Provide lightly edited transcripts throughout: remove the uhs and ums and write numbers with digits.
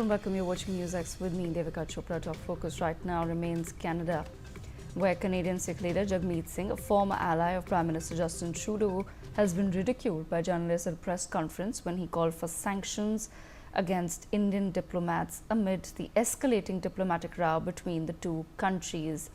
Hello and welcome. You're watching NewsX with me, Devika Chopra. Top focus right now remains Canada, where Canadian Sikh Leader Jagmeet Singh, a former ally of Prime Minister Justin Trudeau, has been ridiculed by journalists at a press conference when he called for sanctions against Indian diplomats amid the escalating diplomatic row between the two countries.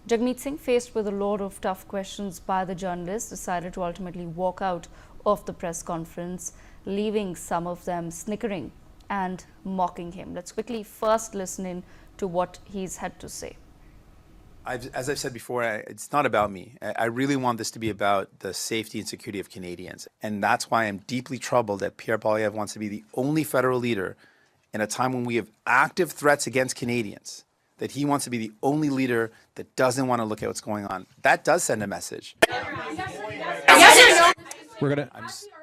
Jagmeet Singh, faced with a lot of tough questions by the journalists, decided to ultimately walk out of the press conference, leaving some of them snickering and mocking him. Let's quickly first listen in to what he's had to say. As I've said before, it's not about me. I really want this to be about the safety and security of Canadians. And that's why I'm deeply troubled that Pierre Poilievre wants to be the only federal leader in a time when we have active threats against Canadians, that he wants to be the only leader that doesn't want to look at what's going on. That does send a message. Yes or no?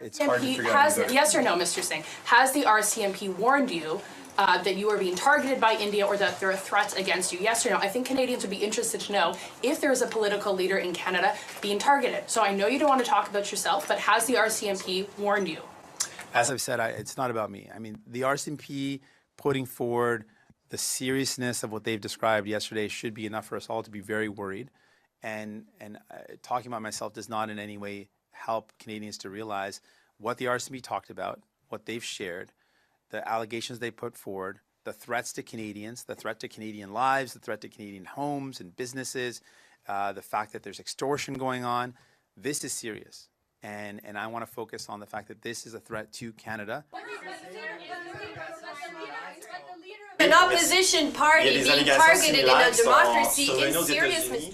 It's hard to figure out. Yes or no, Mr. Singh? Has the RCMP warned you that you are being targeted by India or that there are threats against you? Yes or no? I think Canadians would be interested to know if there's a political leader in Canada being targeted. So I know you don't want to talk about yourself, but has the RCMP warned you? As I've said, it's not about me. I mean, the RCMP putting forward the seriousness of what they've described yesterday should be enough for us all to be very worried. And talking about myself does not in any way help Canadians to realize what the RCMP talked about, what they've shared, the allegations they put forward, the threats to Canadians, the threat to Canadian lives, the threat to Canadian homes and businesses, the fact that there's extortion going on. This is serious. And I want to focus on the fact that this is a threat to Canada. An opposition party being targeted in a democracy is serious, Mr. Singh.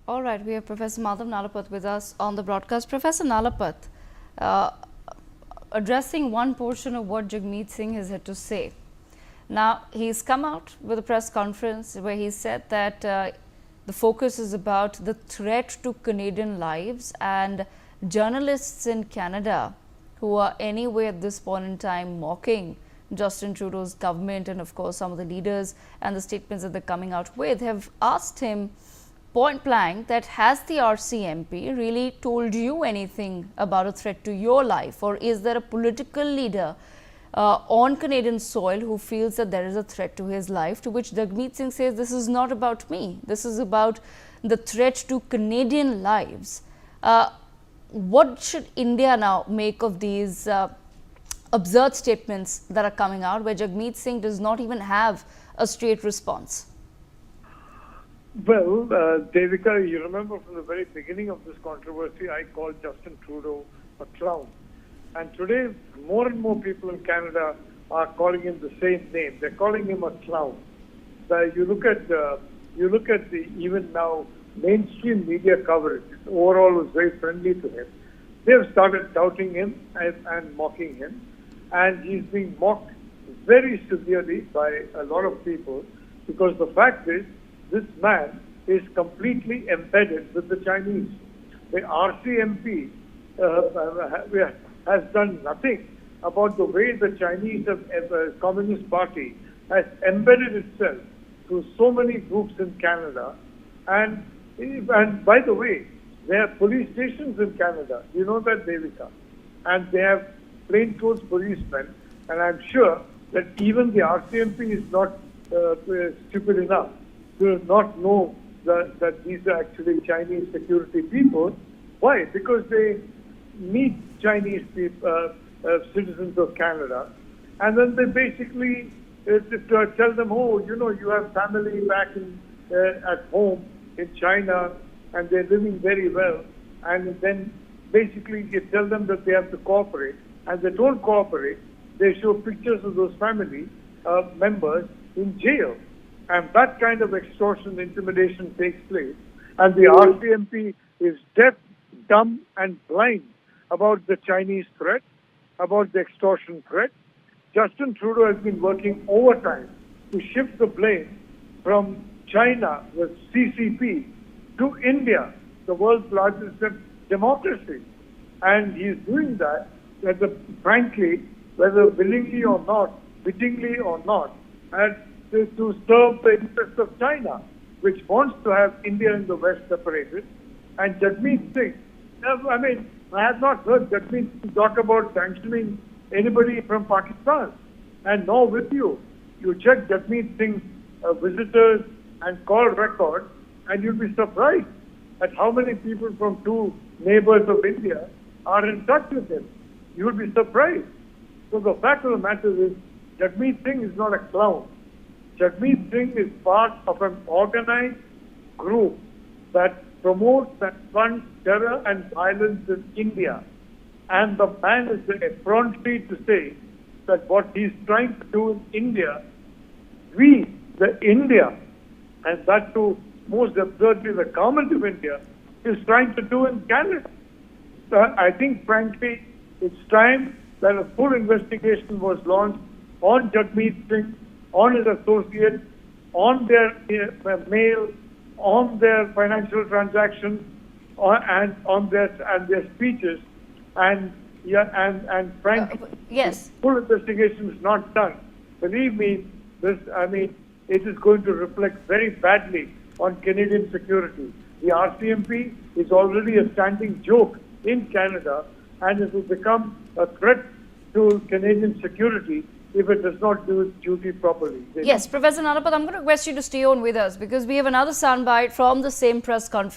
All right, we have Professor Madhav Nalapat with us on the broadcast. Professor Nalapat, addressing one portion of what Jagmeet Singh has had to say. Now, he's come out with a press conference where he said that the focus is about the threat to Canadian lives, and journalists in Canada who are anyway at this point in time mocking Justin Trudeau's government and of course some of the leaders and the statements that they're coming out with have asked him point blank that has the RCMP really told you anything about a threat to your life, or is there a political leader on Canadian soil who feels that there is a threat to his life? To which Jagmeet Singh says, this is not about me, this is about the threat to Canadian lives. What should India now make of these absurd statements that are coming out where Jagmeet Singh does not even have a straight response? Well, Devika, you remember from the very beginning of this controversy, I called Justin Trudeau a clown. And today, more and more people in Canada are calling him the same name. They're calling him a clown. You look at the even now mainstream media coverage, overall was very friendly to him. They have started doubting him and mocking him. And he's being mocked very severely by a lot of people because the fact is, this man is completely embedded with the Chinese. The RCMP has done nothing about the way the Chinese Communist Party has embedded itself through so many groups in Canada. And by the way, there are police stations in Canada. You know that, Devika. And they have plainclothes policemen. And I'm sure that even the RCMP is not stupid enough to not know that these are actually Chinese security people. Why? Because they meet Chinese people, citizens of Canada, and then they basically tell them, oh, you know, you have family back at home in China, and they're living very well, and then basically you tell them that they have to cooperate, and they don't cooperate. They show pictures of those family members in jail. And that kind of extortion, intimidation takes place. And the RCMP is deaf, dumb, and blind about the Chinese threat, about the extortion threat. Justin Trudeau has been working overtime to shift the blame from China, the CCP, to India, the world's largest democracy. And he's doing that, frankly, whether willingly or not, wittingly or not, and to serve the interests of China, which wants to have India and the West separated. And Jagmeet Singh, I mean, I have not heard Jagmeet Singh talk about sanctioning anybody from Pakistan. And now with you, you check Jagmeet Singh's visitors and call record, and you'll be surprised at how many people from two neighbors of India are in touch with him. You'll be surprised. So the fact of the matter is, Jagmeet Singh is not a clown. Jagmeet Singh is part of an organized group that promotes and funds terror and violence in India. And the man is effrontery to say that what he's trying to do in India, we, the India, and that too, most absurdly, the government of India, is trying to do in Canada. So I think, frankly, it's time that a full investigation was launched on Jagmeet Singh, on his associates, on their mail, on their financial transactions, and on their speeches, and frankly, yes, full investigation is not done. Believe me, it is going to reflect very badly on Canadian security. The RCMP is already a standing joke in Canada, and it will become a threat to Canadian security if it does not do its duty properly. Yes, Professor Nalapad, I'm going to request you to stay on with us because we have another soundbite from the same press conference.